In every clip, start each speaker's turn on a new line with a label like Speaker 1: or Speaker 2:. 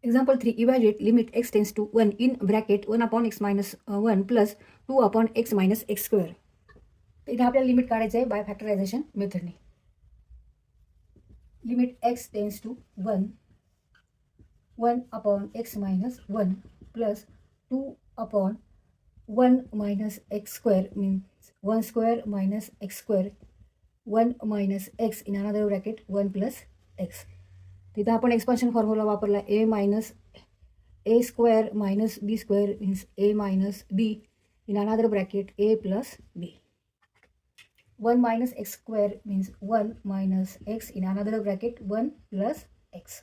Speaker 1: Example 3. Evaluate limit x tends to 1 in bracket 1 upon x minus 1 plus 2 upon x minus x square. तर इथे आपल्याला limit काढायचं आहे by factorization मेथडने. Limit x tends to 1 upon x minus 1 plus 2 upon 1 minus x square means 1 square minus x square 1 minus x in another bracket 1 plus x. तिथं आपण expansion formula वापरला a minus a square minus b square means a minus b in another bracket a plus b. 1 minus x square means 1 minus x in another bracket 1 plus x.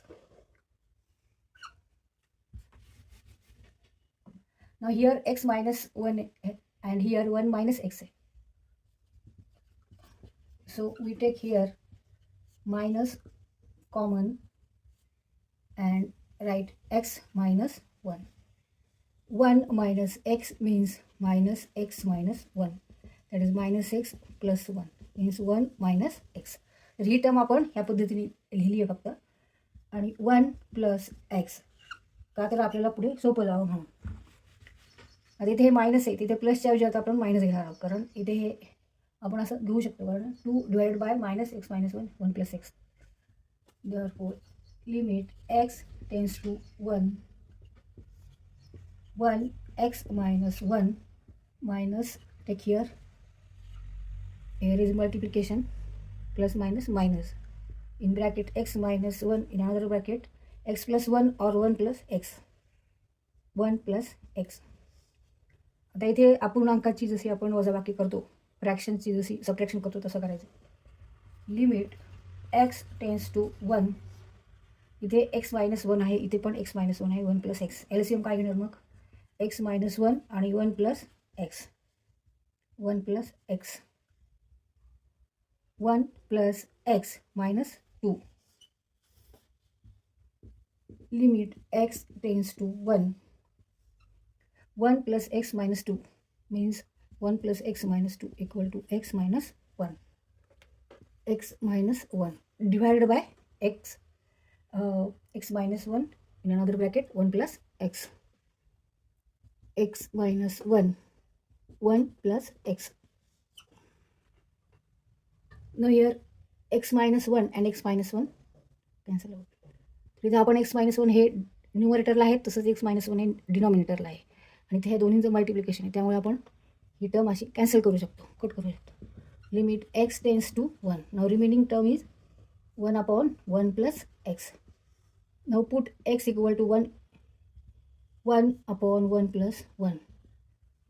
Speaker 1: Now here x minus 1 and here 1 minus x. So we take here minus common and write x minus 1. 1 minus x means minus x minus 1. That is minus x plus 1 means 1 minus x. तर ही term आपण ह्या पद्धतीने लिहिली आहे फक्त. आणि 1 plus x का तर आपल्याला पुढे सोपं जावं म्हणून. आता इथे हे मायनस आहे, तिथे प्लसच्या ऐवजी आता आपण मायनस घेणार आहोत, कारण इथे हे आपण असं घेऊ शकतो. कारण 2 divided by minus x minus 1 1 plus x. Therefore limit x tends to 1 x minus 1 minus, take here is multiplication, plus minus minus in bracket x minus 1 in another bracket x plus 1 or 1 plus x 1 plus x. आता इथे अपूर्णांकाची जशी आपण वजाबाकी करतो, फ्रॅक्शनची जशी subtraction करतो तसं करायचं. Limit x tends to 1. इथे x मायनस 1 आहे, इथे पण x मायनस 1 आहे. 1 प्लस एक्स. एलसीएम काय घेणार मग? x मायनस 1 आणि 1 plus x. 1 plus x. 1 plus x minus 2. Limit x tends to 1. 1 plus x minus 2 means 1 plus x minus 2 equal to x minus 1. X minus 1 divided by x. X minus 1 in another bracket 1 plus x. X minus 1 1 plus x. Now here x minus 1 and x minus 1 cancel out. इथे आपण x minus 1 हे न्यूमरेटरला आहे, तसंच x minus 1 हे डिनॉमिनेटरला आहे. आणि इथे हे दोन्हींचं मल्टिप्लिकेशन आहे, त्यामुळे आपण ही टर्म अशी कॅन्सल करू शकतो, कट करू शकतो. Limit x tends to 1. Now remaining term is 1 upon 1 plus x. Now put x equal to 1 upon 1 plus 1,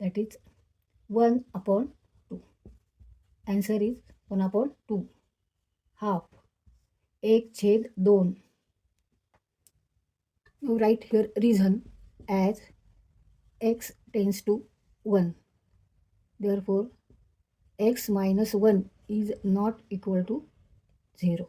Speaker 1: that is 1 upon 2. Answer is 1 upon 2 half 1/2. Now right here reason as x tends to 1. Therefore x minus 1 is not equal to 0.